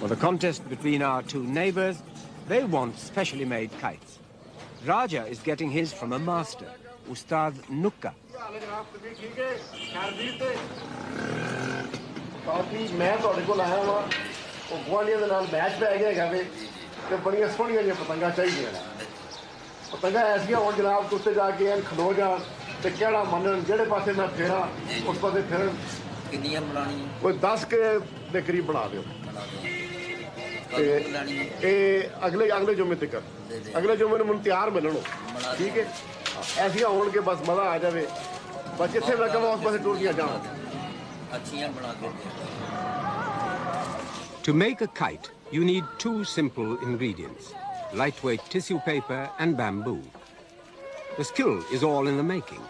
For the contest between our two neighbors, they want specially made kites. Raja is getting his from a master, Ustad Nukka. अगले जुम्मे तक अगले जुम्मे ने मुझे तैयार मिलनो ठीक है ऐसी होने के बस मजा आ जाए बस जिथे मैं कहूँ उस पासे टूर किया जाना अच्छियां बना के To make a kite, you need two simple ingredients, lightweight tissue paper and bamboo. The skill is all in the making.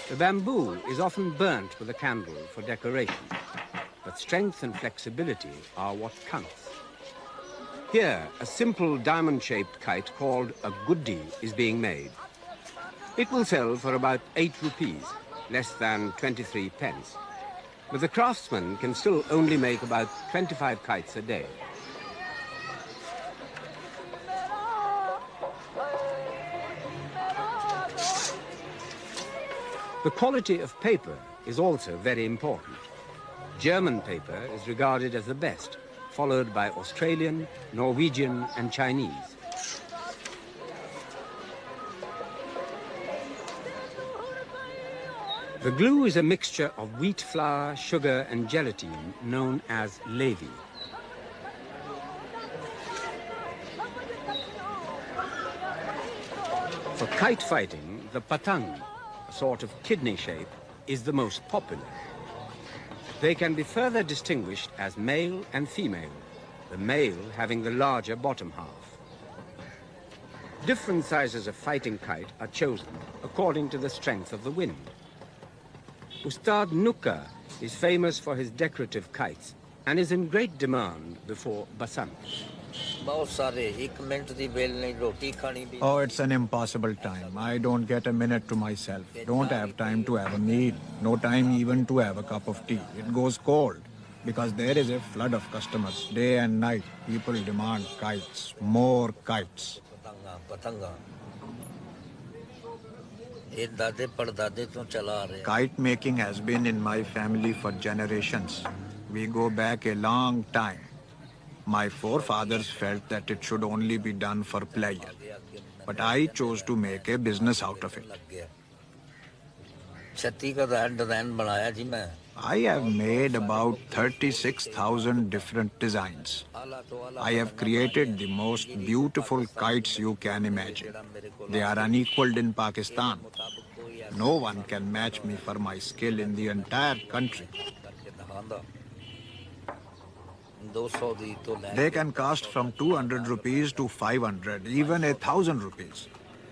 The bamboo is often burnt with a candle for decoration, but strength and flexibility are what counts. Here, a simple diamond-shaped kite called a guddi is being made. It will sell for about 8 rupees, less than 23 pence. But the craftsman can still only make about 25 kites a day. The quality of paper is also very important. German paper is regarded as the best, followed by Australian, Norwegian and Chinese. The glue is a mixture of wheat flour, sugar and gelatine known as levi. For kite fighting, the patang, a sort of kidney shape, is the most popular. They can be further distinguished as male and female, the male having the larger bottom half. Different sizes of fighting kite are chosen according to the strength of the wind. Ustad Nukka is famous for his decorative kites and is in great demand before Basant. Oh, it's an impossible time. I don't get a minute to myself. Don't have time to have a meal. No time even to have a cup of tea. It goes cold because there is a flood of customers. Day and night, people demand kites, more kites. Kite making has been in my family for generations. We go back a long time. My forefathers felt that it should only be done for pleasure, but I chose to make a business out of it. I have made about 36,000 different designs. I have created the most beautiful kites you can imagine. They are unequaled in Pakistan. No one can match me for my skill in the entire country. They can cost from 200 rupees to 500, even 1,000 rupees.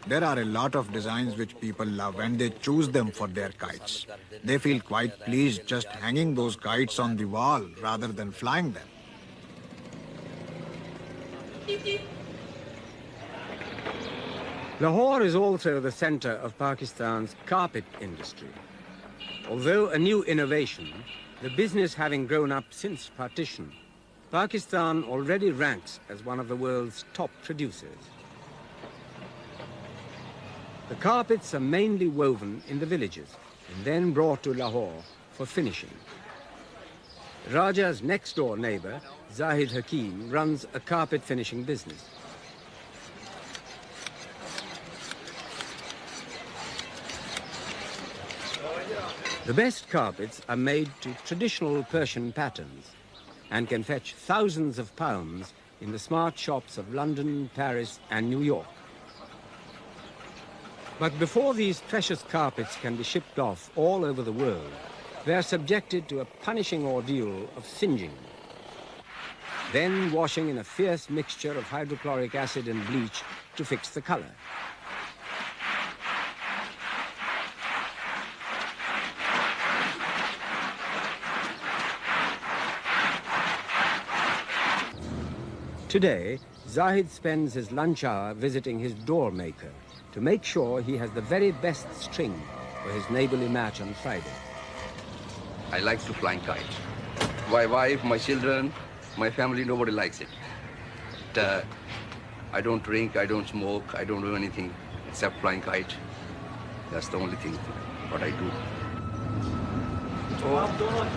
There are a lot of designs which people love and they choose them for their kites. They feel quite pleased just hanging those kites on the wall rather than flying them. Lahore is also the center of Pakistan's carpet industry. Although a new innovation, the business having grown up since partition, Pakistan already ranks as one of the world's top producers. The carpets are mainly woven in the villages and then brought to Lahore for finishing. Raja's next-door neighbor, Zahid Hakim, runs a carpet finishing business. The best carpets are made to traditional Persian patterns and can fetch thousands of pounds in the smart shops of London, Paris and New York. But before these precious carpets can be shipped off all over the world, they are subjected to a punishing ordeal of singeing. Then washing in a fierce mixture of hydrochloric acid and bleach to fix the color. Today, Zahid spends his lunch hour visiting his door maker to make sure he has the very best string for his neighborly match on Friday. I like to fly kites. My wife, my children, my family, nobody likes it. But, I don't drink, I don't smoke, I don't do anything except flying kite. That's the only thing what I do.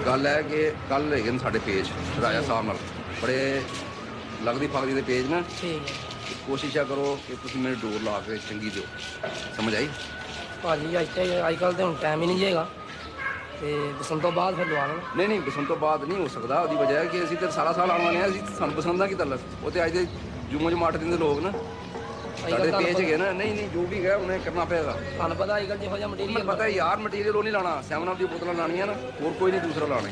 ਗੱਲ ਹੈ ਕਿ ਕੱਲ ਹੈਗੇ ਨੇ ਸਾਡੇ page Raja Sahib ਨਾਲ ਬੜੇ ਲੱਗਦੀ ਫਗਦੀ ਦੇ ਪੇਜ ਨਾ ਠੀਕ ਹੈ ਕੋਸ਼ਿਸ਼ ਕਰੋ ਕਿ ਤੁਸੀਂ ਮੇਰੇ ਡੋਰ ਲਾ ਕੇ ਚੰਗੀ ਦਿਓ ਸਮਝ ਆਈ ਭਾਜੀ ਅੱਜ ਕੱਲ ਤੇ ਹੁਣ ਟਾਈਮ ਹੀ ਨਹੀਂ ਜੇਗਾ ਤੇ ਬਸੰਤ ਤੋਂ ਬਾਅਦ ਫਿਰ ਲਵਾ ਲੈਣਾ ਨਹੀਂ ਬਸੰਤ ਤੋਂ ਬਾਅਦ ਨਹੀਂ ਹੋ ਸਕਦਾ ਉਹਦੀ ਵਜ੍ਹਾ ਹੈ ਕਿ ਅਸੀਂ ਤੇ ਸਾਰਾ ਸਾਲ ਆਉਣ ਵਾਲੇ ਹਾਂ ਅਸੀਂ ਸਾਨੂੰ ਬਸੰਤ ਦਾ ਕੀ ਤਲਸ ਉਹ ਤੇ ਅੱਜ ਦੇ ਜੂਮੋ ਜਮਾਟ ਦਿੰਦੇ ਲੋਕ ਨਾ ਸਾਡੇ ਪੇਜ ਹੈਗੇ ਨਾ ਨਹੀਂ ਜੋ ਵੀ ਹੈ ਉਹਨੇ ਕਰਨਾ ਪਏਗਾ ਤੁਹਾਨੂੰ ਪਤਾ ਅੱਜ ਕੱਲ ਜਿਹੋ ਜਿਹਾ ਮਟੀਰੀਅਲ ਪਤਾ ਯਾਰ ਮਟੀਰੀਅਲ ਉਹ ਨਹੀਂ ਲਾਣਾ 7 ਅਪ ਦੀ ਬੋਤਲਾਂ ਲਾਣੀਆਂ ਨਾ ਹੋਰ ਕੋਈ ਨਹੀਂ ਦੂਸਰਾ ਲਾਣਾ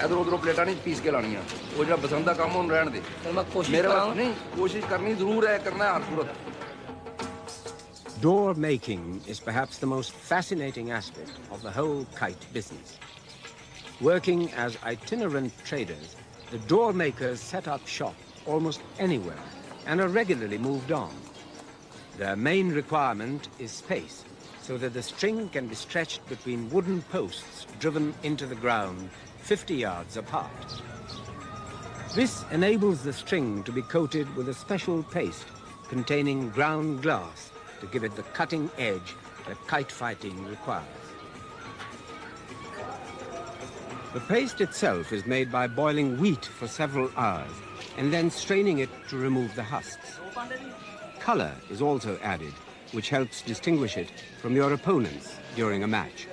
ਇਧਰੋਂ ਉਧਰੋਂ ਪਲੇਟਾਂ ਨਹੀਂ ਪੀਸ ਕੇ ਲਾਣੀਆਂ ਉਹ ਜਿਹੜਾ ਬਸੰਤ ਦਾ ਕੰਮ ਉਹਨੂੰ ਰਹਿਣ ਦੇ ਮੈਂ ਕੋਸ਼ਿਸ਼ ਮੇਰੇ ਵਾਸਤੇ ਨਹੀਂ ਕੋਸ਼ਿਸ਼ ਕਰਨੀ ਜ਼ਰੂਰ ਹੈ ਕਰਨਾ ਹਰ ਸੂਰਤ Door making is perhaps the most fascinating aspect of the whole kite business. Working as itinerant traders, the door makers set up shop almost anywhere and are regularly moved on. Their main requirement is space, so that the string can be stretched between wooden posts driven into the ground 50 yards apart. This enables the string to be coated with a special paste containing ground glass to give it the cutting edge that kite fighting requires. The paste itself is made by boiling wheat for several hours and then straining it to remove the husks. Color is also added, which helps distinguish it from your opponents during a match.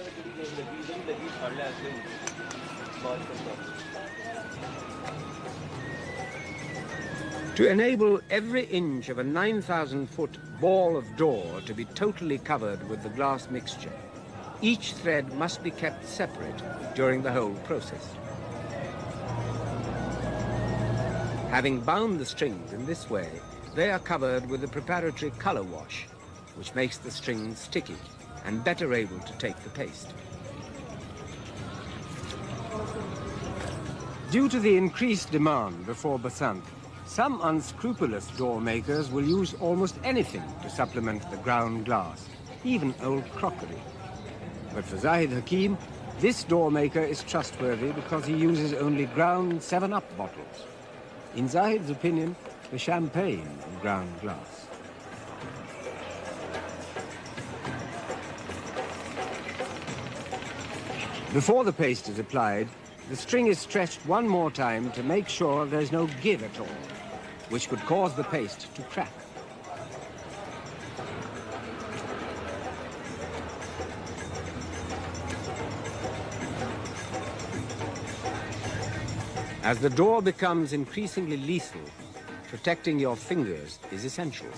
To enable every inch of a 9,000-foot ball of door to be totally covered with the glass mixture, each thread must be kept separate during the whole process. Having bound the strings in this way, they are covered with a preparatory color wash, which makes the strings sticky and better able to take the paste. Due to the increased demand before Basant, some unscrupulous door makers will use almost anything to supplement the ground glass, even old crockery. But for Zahid Hakim, this door maker is trustworthy because he uses only ground 7-Up bottles. In Zahid's opinion, the champagne of ground glass. Before the paste is applied, the string is stretched one more time to make sure there's no give at all, which could cause the paste to crack. As the door becomes increasingly lethal, protecting your fingers is essential.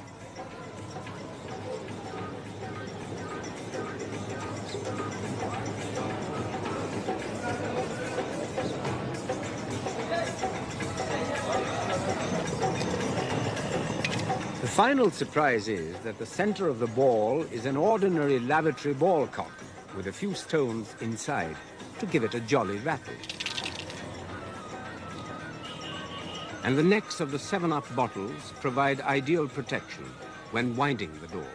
The final surprise is that the center of the ball is an ordinary lavatory ball cock with a few stones inside to give it a jolly rattle. And the necks of the 7-Up bottles provide ideal protection when winding the door.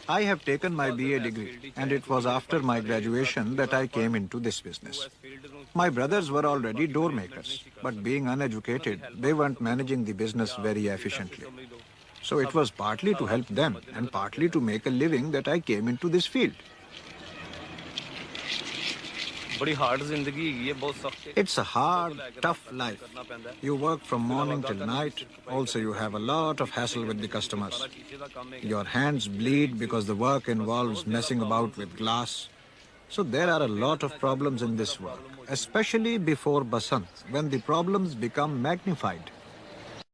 I have taken my BA degree, and it was after my graduation that I came into this business. My brothers were already door makers, but being uneducated, they weren't managing the business very efficiently. So it was partly to help them and partly to make a living that I came into this field. It's a hard, tough life. You work from morning till night. Also, you have a lot of hassle with the customers. Your hands bleed because the work involves messing about with glass. So there are a lot of problems in this work, especially before Basant, when the problems become magnified.